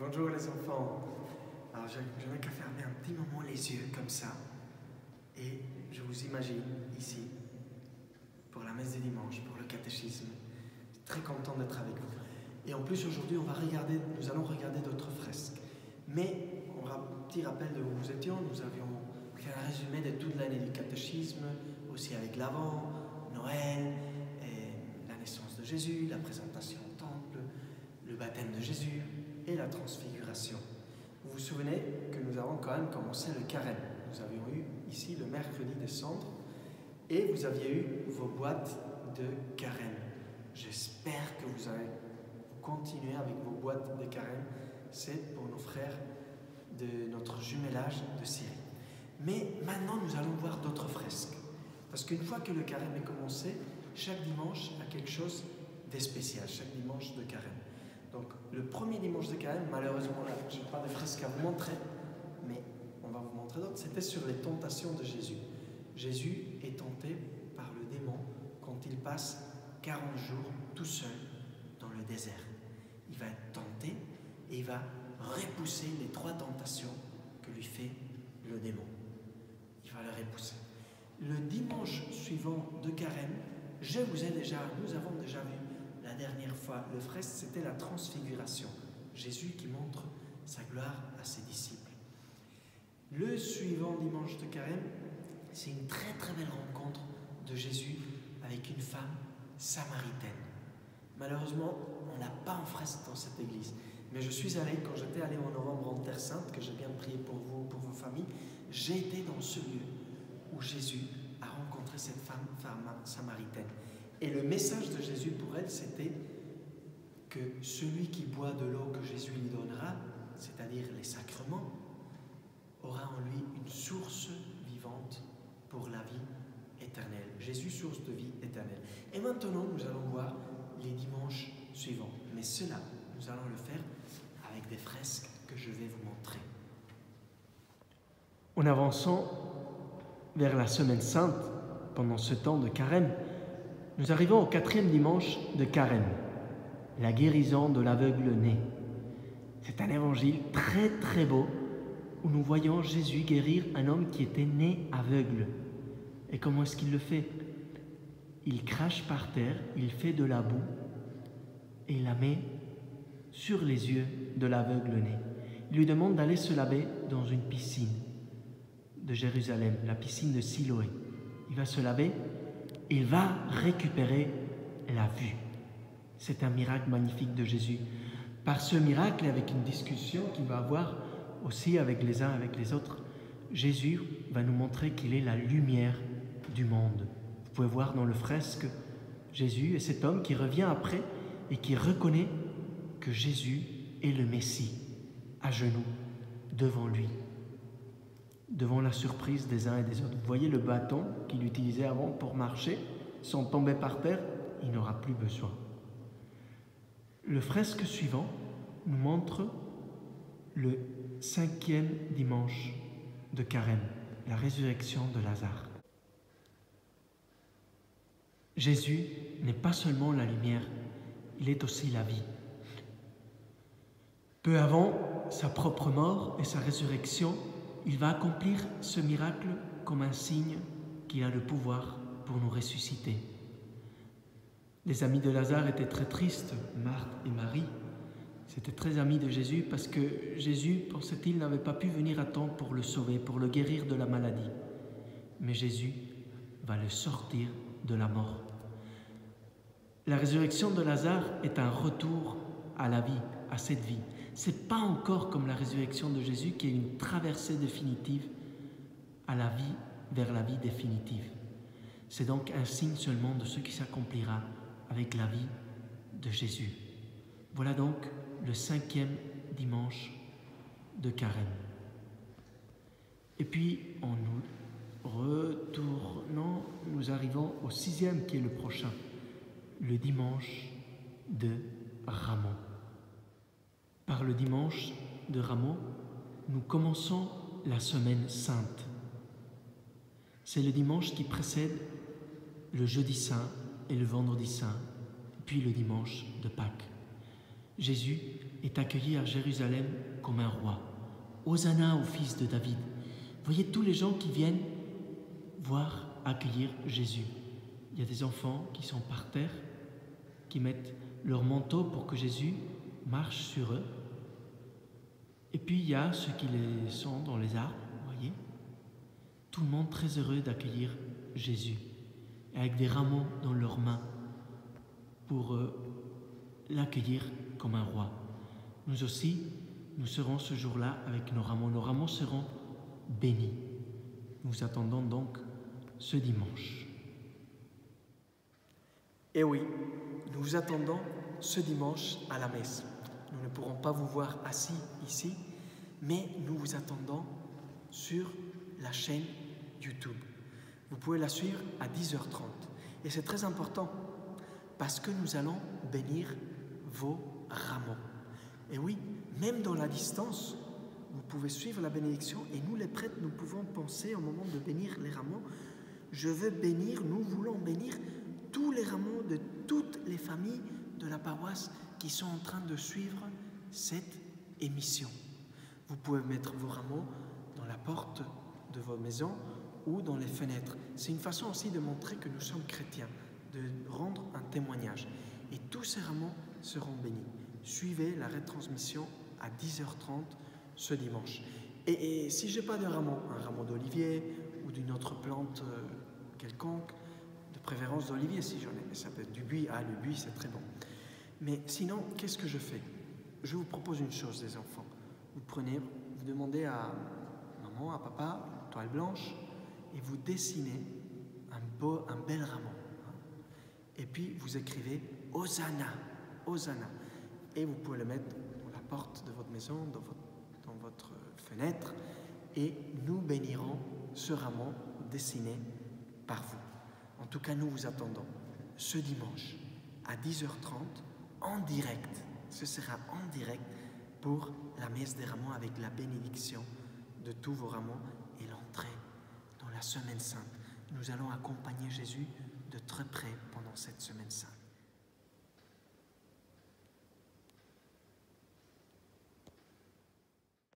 Bonjour les enfants. Alors je n'ai qu'à fermer un petit moment les yeux comme ça. Et je vous imagine ici pour la messe du dimanche, pour le catéchisme. Très content d'être avec vous. Et en plus aujourd'hui nous allons regarder d'autres fresques. Mais un petit rappel de où nous étions. Nous avions fait un résumé de toute l'année du catéchisme, aussi avec l'Avent, Noël, et la naissance de Jésus, la présentation au temple, le baptême de Jésus et la transfiguration. Vous vous souvenez que nous avons quand même commencé le carême. Nous avions eu ici le mercredi des cendres et vous aviez eu vos boîtes de carême. J'espère que vous allez continuer avec vos boîtes de carême. C'est pour nos frères de notre jumelage de Syrie. Mais maintenant, nous allons voir d'autres fresques. Parce qu'une fois que le carême est commencé, chaque dimanche a quelque chose de spécial, chaque dimanche de carême. Donc, le premier dimanche de carême, malheureusement, là, je n'ai pas de fresque à vous montrer, mais on va vous montrer d'autres. C'était sur les tentations de Jésus. Jésus est tenté par le démon quand il passe 40 jours tout seul dans le désert. Il va être tenté et il va repousser les 3 tentations que lui fait le démon. Il va les repousser. Le dimanche suivant de carême, nous avons déjà vu la dernière fois, le fresque, c'était la transfiguration. Jésus qui montre sa gloire à ses disciples. Le suivant dimanche de carême, c'est une très très belle rencontre de Jésus avec une femme samaritaine. Malheureusement, on n'a pas en fresque dans cette église. Mais je suis allé, quand j'étais allé en novembre en Terre Sainte, que j'ai bien prié pour vous, pour vos familles, j'ai été dans ce lieu où Jésus a rencontré cette femme samaritaine. Et le message de Jésus pour elle, c'était que celui qui boit de l'eau que Jésus lui donnera, c'est-à-dire les sacrements, aura en lui une source vivante pour la vie éternelle. Jésus, source de vie éternelle. Et maintenant, nous allons voir les dimanches suivants. Mais cela, nous allons le faire avec des fresques que je vais vous montrer. En avançant vers la Semaine Sainte, pendant ce temps de carême, nous arrivons au 4e dimanche de carême, la guérison de l'aveugle né. C'est un évangile très très beau où nous voyons Jésus guérir un homme qui était né aveugle. Et comment est-ce qu'il le fait? Il crache par terre, il fait de la boue et il la met sur les yeux de l'aveugle né. Il lui demande d'aller se laver dans une piscine de Jérusalem, la piscine de Siloé. Il va se laver. Il va récupérer la vue. C'est un miracle magnifique de Jésus. Par ce miracle, avec une discussion qu'il va avoir aussi avec les uns, avec les autres, Jésus va nous montrer qu'il est la lumière du monde. Vous pouvez voir dans le fresque Jésus et cet homme qui revient après et qui reconnaît que Jésus est le Messie, à genoux, devant lui. Devant la surprise des uns et des autres. Vous voyez le bâton qu'il utilisait avant pour marcher, sans tomber par terre, il n'aura plus besoin. Le fresque suivant nous montre le 5e dimanche de carême, la résurrection de Lazare. Jésus n'est pas seulement la lumière, il est aussi la vie. Peu avant sa propre mort et sa résurrection, il va accomplir ce miracle comme un signe qu'il a le pouvoir pour nous ressusciter. Les amis de Lazare étaient très tristes, Marthe et Marie. C'étaient très amis de Jésus parce que Jésus, pensait-il, n'avait pas pu venir à temps pour le sauver, pour le guérir de la maladie. Mais Jésus va le sortir de la mort. La résurrection de Lazare est un retour à la vie, à cette vie. Ce n'est pas encore comme la résurrection de Jésus qui est une traversée définitive à la vie, vers la vie définitive. C'est donc un signe seulement de ce qui s'accomplira avec la vie de Jésus. Voilà donc le 5e dimanche de carême. Et puis, en nous retournant, nous arrivons au 6e qui est le prochain, le dimanche de Ramos. Par le dimanche de Ramos, nous commençons la semaine sainte. C'est le dimanche qui précède le jeudi saint et le vendredi saint, puis le dimanche de Pâques. Jésus est accueilli à Jérusalem comme un roi. Hosanna au fils de David. Voyez tous les gens qui viennent voir, accueillir Jésus. Il y a des enfants qui sont par terre, qui mettent leur manteau pour que Jésus marche sur eux. Et puis il y a ceux qui sont dans les arbres, voyez. Tout le monde très heureux d'accueillir Jésus, avec des rameaux dans leurs mains pour l'accueillir comme un roi. Nous aussi, nous serons ce jour-là avec nos rameaux. Nos rameaux seront bénis. Nous attendons donc ce dimanche. Et oui, nous vous attendons ce dimanche à la messe. Nous ne pourrons pas vous voir assis ici, mais nous vous attendons sur la chaîne YouTube. Vous pouvez la suivre à 10h30. Et c'est très important parce que nous allons bénir vos rameaux. Et oui, même dans la distance, vous pouvez suivre la bénédiction et nous les prêtres, nous pouvons penser au moment de bénir les rameaux. Je veux bénir, nous voulons bénir tous les rameaux de toutes les familles de la paroisse qui sont en train de suivre cette émission. Vous pouvez mettre vos rameaux dans la porte de vos maisons ou dans les fenêtres. C'est une façon aussi de montrer que nous sommes chrétiens, de rendre un témoignage. Et tous ces rameaux seront bénis. Suivez la retransmission à 10h30 ce dimanche. Et si je n'ai pas de rameau, un rameau d'olivier ou d'une autre plante quelconque, de préférence d'olivier si j'en ai, mais ça peut être du buis. Ah, le buis, c'est très bon. Mais sinon, qu'est-ce que je fais? Je vous propose une chose, les enfants. Vous prenez, vous demandez à maman, à papa, une toile blanche, et vous dessinez un bel rameau. Et puis, vous écrivez « Hosanna »,« Hosanna ». Et vous pouvez le mettre dans la porte de votre maison, dans votre fenêtre, et nous bénirons ce rameau dessiné par vous. En tout cas, nous vous attendons ce dimanche à 10h30 en direct. Ce sera en direct pour la messe des rameaux avec la bénédiction de tous vos rameaux et l'entrée dans la Semaine Sainte. Nous allons accompagner Jésus de très près pendant cette Semaine Sainte.